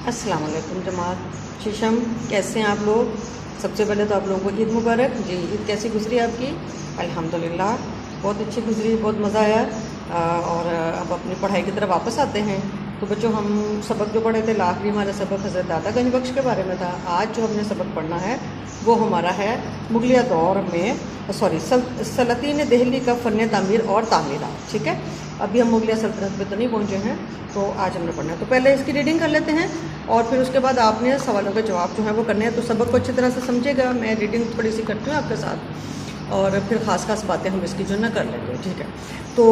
अस्सलाम वालेकुम जमात शीशम, कैसे हैं आप लोग। सबसे पहले तो आप लोगों को ईद मुबारक जी। ईद कैसी गुजरी आपकी? अल्हम्दुलिल्लाह बहुत अच्छी गुजरी, बहुत मज़ा आया। और अब अपनी पढ़ाई की तरफ वापस आते हैं। तो बच्चों, हम सबक जो पढ़े थे, आखिरी हमारा सबक हज़रत दादा गंज बख्श के बारे में था। आज जो हमने सबक पढ़ना है वो हमारा है मुगलिया दौर में सलातीन दिल्ली का फ़न तामीर और तामीरात। ठीक है, अभी हम मुगलिया सल्तनत पे तो नहीं पहुँचे हैं, तो आज हमने पढ़ना है। तो पहले इसकी रीडिंग कर लेते हैं और फिर उसके बाद आपने सवालों के जवाब जो है वो करने हैं। तो सबक को अच्छी तरह से समझिएगा। मैं रीडिंग थोड़ी सी करती हूँ आपके साथ और फिर ख़ास बातें हम इसकी जो ना कर लेंगे। ठीक है, तो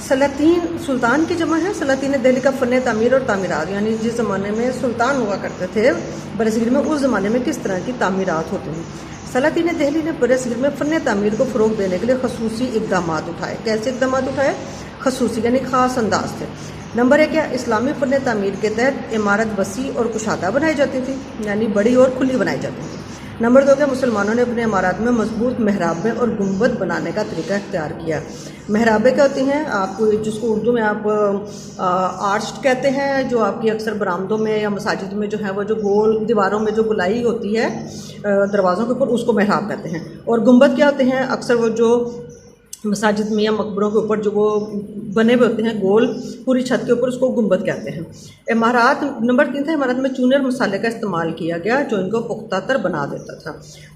सलातीन सुल्तान की जमा है। सलातीन दिल्ली का फ़न तामीर और तामीरात, यानी जिस ज़माने में सुल्तान हुआ करते थे बरसगीर में, उस ज़माने में किस तरह की तामीरात होती हैं। सलातीन दिल्ली ने बरसगीर में फ़न तामीर को फ़रोग़ देने के लिए खसूसी इक़दाम उठाए। कैसे इक़दाम उठाए? खसूसी यानी ख़ास अंदाज थे। नंबर एक है, इस्लामी फ़न तामीर के तहत इमारत वसी और कुशादा बनाई जाती थी, यानी बड़ी और खुली बनाई जाती थी। नंबर दो क्या, मुसलमानों ने अपने इमारत में मजबूत महराबें और गुंबद बनाने का तरीका इख्तियार किया। महराबें क्या होती हैं? आप जिसको उर्दू में आप आर्च कहते हैं, जो आपकी अक्सर बरामदों में या मसाजिद में जो है वो जो गोल दीवारों में जो गुलाई होती है दरवाज़ों के ऊपर, उसको महराब कहते हैं। और गुंबद क्या होते हैं? अक्सर वो जो मसाजिद में या मकबरों के ऊपर जो वो बने हुए होते हैं गोल पूरी छत के ऊपर, उसको गुंबद कहते हैं। इमारत नंबर 3 था, इमारत में चूने और मसाले का इस्तेमाल किया गया जो इनको पुख्तातर बना देता था।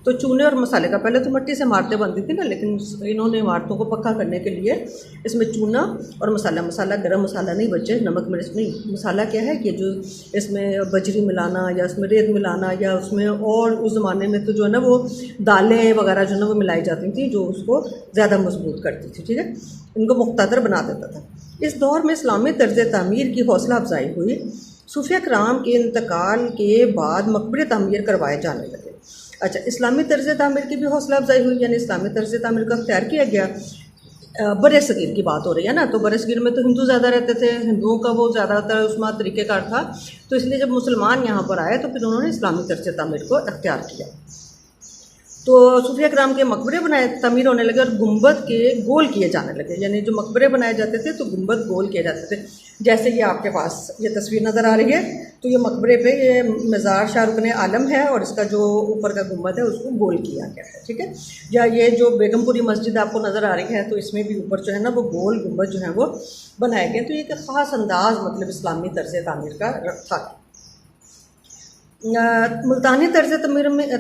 तो चूने और मसाले का, पहले तो मिट्टी से इमारतें बनती थी ना, लेकिन इन्होंने इमारतों को पक्का करने के लिए इसमें चूना और मसाला गरम मसाला नहीं बच्चे, नमक मिर्च नहीं, मसाला क्या है कि जो इसमें बजरी मिलाना या उसमें रेत मिलाना या उसमें, और उस ज़माने में तो जो है ना वो दालें वगैरह जो है ना वो मिलाई जाती थी जो उसको ज़्यादा मजबूत करती थी। ठीक है, इनको मुख्तादर बना देता था। इस दौर में इस्लामी तर्ज तामीर की हौसला अफजाई हुई। सूफिया कराम के इंतकाल के बाद मकबरे तामीर करवाए जाने लगे। अच्छा, इस्लामी तर्ज तामीर की भी हौसला अफजाई हुई, यानी इस्लामी तर्ज तामीर का इख्तियार किया गया। बरसगीर की बात हो रही है ना, तो बरसगीर में तो हिंदू ज़्यादा रहते थे, हिंदुओं का वो ज़्यादातर उसमें तरीक़ेकार था। तो इसलिए जब मुसलमान यहाँ पर आए तो फिर उन्होंने इस्लामी तर्ज तामीर को इख्तियार किया। तो सूफिया कराम के मकबरे बनाए तामीर होने लगे और गुंबद के गोल किए जाने लगे, यानी जो मकबरे बनाए जाते थे तो गुंबद गोल किए जाते थे। जैसे ये आपके पास ये तस्वीर नज़र आ रही है, तो ये मकबरे पे ये मज़ार शाहरुख आलम है और इसका जो ऊपर का गुंबद है उसको गोल किया गया है। ठीक है, या ये जो बेगमपुरी मस्जिद आपको नज़र आ रही है, तो इसमें भी ऊपर जो है ना वो गोल गुंबद जो है वो बनाए गए। तो ये एक ख़ास अंदाज़ मतलब इस्लामी तर्ज तामीर का था। मुल्तानी तर्ज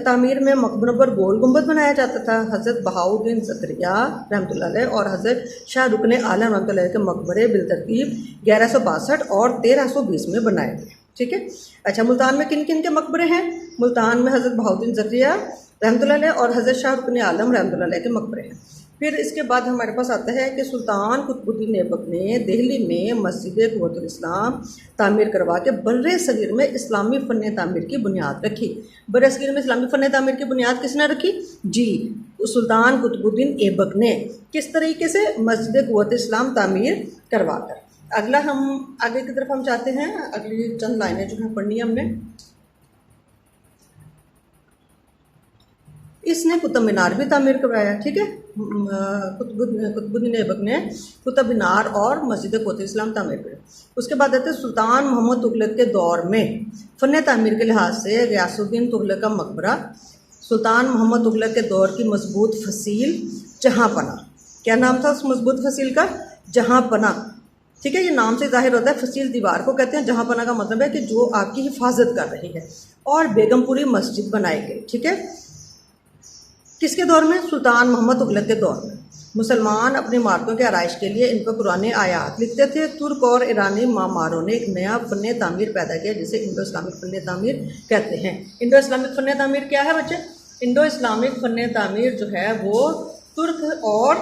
तामीर में मकबरों पर गोल गुंबद बनाया जाता था। हज़रत बहाउद्दीन ज़करिया रहमतुल्लाह अलैह और हज़रत शाह रुकन आलम रहमतुल्लाह अलैह के मकबरे बिलतरतीब 1162 और 1320 में बनाए गए। ठीक है, अच्छा, मुल्तान में किन किन के मकबरे हैं? मुल्तान में हज़रत बहाउद्दीन ज़करिया रहमतुल्लाह अलैह और हज़रत शाह रुकन आलम रहमतुल्लाह अलैह के मकबरे हैं। फिर इसके बाद हमारे पास आता है कि सुल्तान कुतुबुद्दीन ऐबक ने दिल्ली में मस्जिद क़ुव्वतुल इस्लाम तामीर करवा के बर्रे सगीर में इस्लामी फ़न तामीर की बुनियाद रखी। बर्रे सगीर में इस्लामी फ़न तामीर की बुनियाद किसने रखी? जी, सुल्तान कुतुबुद्दीन ऐबक ने। किस तरीके से? मस्जिद क़ुव्वतुल इस्लाम तामीर करवा कर। अगला हम आगे की तरफ हम जाते हैं, अगली चंद लाइनें जो हैं पढ़नी है हमने। इसने कुतुब मीनार भी तामीर करवाया। ठीक है, कुतुबुद्दीन ऐबक ने कुतुब मीनार और मस्जिद क़ुव्वतुल इस्लाम तामीर करे। उसके बाद आते हैं सुल्तान मोहम्मद तुगलक के दौर में फ़न तामीर के लिहाज से ग़ियासुद्दीन तुगलक का मकबरा, सुल्तान मोहम्मद तुगलक के दौर की मजबूत फसील जहाँपना। क्या नाम था उस मजबूत फसील का? जहाँपना। ठीक है, ये नाम से जाहिर होता है, फसील दीवार को कहते हैं, जहाँपना का मतलब है कि जो आपकी हिफाजत कर रही है। और बेगमपुरी मस्जिद बनाई गई। ठीक है, किसके दौर में? सुल्तान मोहम्मद तुगलक के दौर में। मुसलमान अपनी इमारतों के आराइश के लिए इन पर कुरानी आयात लिखते थे। तुर्क और ईरानी मामारों ने एक नया फ़न तामीर पैदा किया जिसे इंडो इस्लामिक फ़न तामीर कहते हैं। इंडो इस्लामिक फ़न तामीर क्या है बच्चे? इंडो इस्लामिक फ़न तामीर जो है वो तुर्क और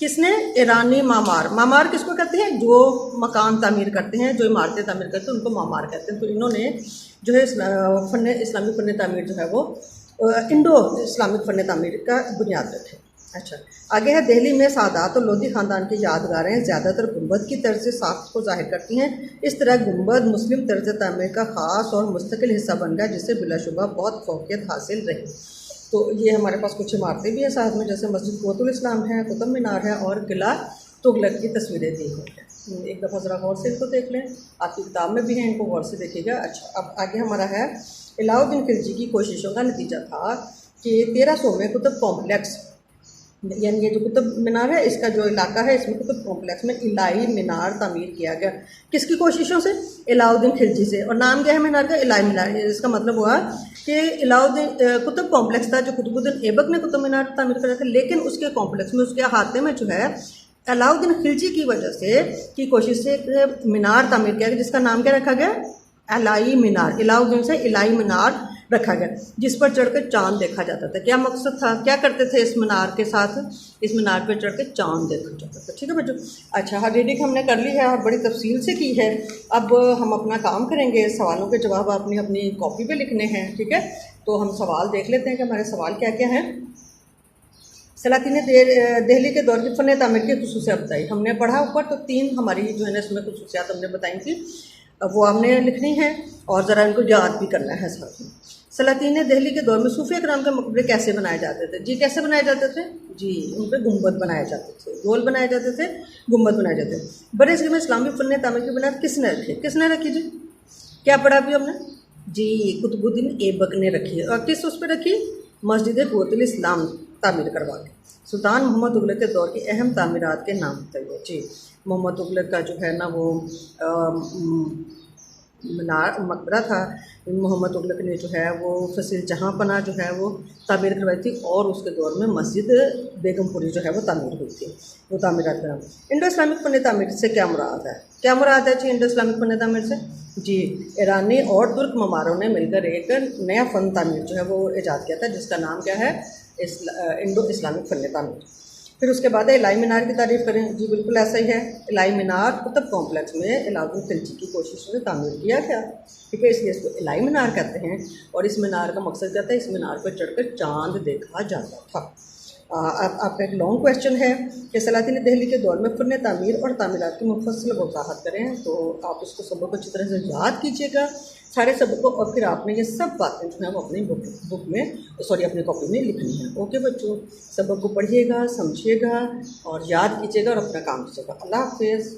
किसने? ईरानी मामार किसको कहते हैं? जो मकान तामीर करते हैं, जो इमारतें तामीर करते हैं, उनको मामार कहते हैं। तो इन्होंने जो है इस्लामी फ़न तामीर जो है वो इंडो इस्लामिक फ़न तामीर का बुनियाद रखे। अच्छा, आगे है, दिल्ली में सादात और लोधी ख़ानदान की यादगारें ज़्यादातर गुंबद की तर्ज साख्त को ज़ाहिर करती हैं। इस तरह गुंबद मुस्लिम तर्ज तामीर का ख़ास और मुस्तकिल हिस्सा बन गया जिससे बिलाशुबा बहुत फ़ौक़ियत हासिल रही। तो ये हमारे पास कुछ इमारतें भी हैं साथ में, जैसे मस्जिद क़ुव्वतुल इस्लाम है, कुतुब मीनार है और किला तुगलक की तस्वीरें दी हुई हैं। एक दफ़ा ज़रा गौर से इनको देख लें, आपकी किताब में भी है, इनको गौर से देखिएगा। अच्छा, अब आगे हमारा है, अलाउद्दीन खिलजी की कोशिशों का नतीजा था कि 1300 में कुतुब कॉम्प्लेक्स, यानी ये जो कुतुब मीनार है इसका जो इलाका है इसमें कुतुब कॉम्प्लेक्स में इलाही मीनार तामीर किया गया। किसकी कोशिशों से? अलाउद्दीन खिलजी से। और नाम क्या है मीनार का? इलाही मीनार। इसका मतलब हुआ कि अलाउद्दीन कुतुब कॉम्प्लेक्स था जो कुतुबुद्दीन ऐबक ने कुतुब मीनार तामीर करा था, लेकिन उसके कॉम्प्लेक्स में, उसके अहाते में जो है अलाउद्दीन खिलजी की वजह से की कोशिश से एक मीनार तामीर किया गया जिसका नाम क्या रखा गया? इलाही मीनार। अलाउद्दीन से इलाही मीनार रखा गया, जिस पर चढ़कर चांद देखा जाता था। क्या मकसद था, क्या करते थे इस मीनार के साथ? इस मीनार पर चढ़कर चांद देखा जाता था। ठीक है बच्चों। अच्छा, हाँ, रीडिंग हमने कर ली है और बड़ी तफसील से की है। अब हम अपना काम करेंगे, सवालों के जवाब आपने अपनी कॉपी पे लिखने हैं। ठीक है, तो हम सवाल देख लेते हैं कि हमारे सवाल क्या क्या हैं। सलातीन दिल्ली के दौर की फ़न तामीर की खुसूसियात बताई। हमने पढ़ा ऊपर, तो 3 हमारी जो है ना इसमें खुसूसियात हमने बताई थी, अब वो हमने लिखनी है और ज़रा इनको याद भी करना है साथ में। सलातीन दिल्ली के दौर में सूफी इकराम के मकबरे कैसे बनाए जाते थे? जी, कैसे बनाए जाते थे? जी, उन पर गुंबद बनाए जाते थे, गोल बनाए जाते थे, गुंबद बनाए जाते थे। बड़े इसमें इस्लामी फ़न तामीर की बुनियाद किसने रखी? किसने रखी जी? क्या पढ़ा अभी हमने? जी, कुतुबुद्दीन ऐबक ने रखी है। और किस उस पर रखी? मस्जिद क़ुव्वतुल इस्लाम तामीर करवा के। सुल्तान मोहम्मद तुगलक के दौर की अहम तामीरात के नाम बताइए। जी, मोहम्मद तुगलक का जो है ना वो मीनार मकबरा था। मोहम्मद तुगलक ने जो है वो फसील जहाँ पना जो है वो तामीर करवाई थी, और उसके दौर में मस्जिद बेगमपुरी जो है वो तामीर हुई थी। वो तामीरात का नाम। इंडो इस्लामिक फ़न तामीर से क्या मुराद है? क्या मुराद है जी इंडो इस्लामिक फ़न तामीर से? जी, ईरानी और तुर्क ममारों ने मिलकर एक नया फ़न तामीर जो है वो ईजाद किया था, जिसका नाम क्या है? इंडो इस्लामिक फ़न तामीर। फिर उसके बाद इलाही मीनार की तारीफ़ करें। जी बिल्कुल ऐसा ही है। इलाही मीनार कुतुब कॉम्प्लेक्स में अलाउद्दीन खिलजी की कोशिशों से तामीर किया गया। ठीक है, इसलिए इसको इलाही मीनार कहते हैं। और इस मीनार का मकसद क्या था? इस मीनार पर चढ़कर चांद देखा जाता था। अब आपका एक लॉन्ग क्वेश्चन है कि सलातीन दिल्ली के दौर में फ़न तामीर और तामीरात की मुफस्सल वज़ाहत करें। तो आप इसको सबक अच्छी तरह से याद कीजिएगा, सारे सबक को, और फिर आपने ये सब बातें जो है वो अपनी बुक में, सॉरी अपनी कॉपी में लिखनी है। ओके बच्चों, सबक को पढ़िएगा, समझिएगा और याद कीजिएगा और अपना काम कीजिएगा। अल्लाह हाफ़िज़।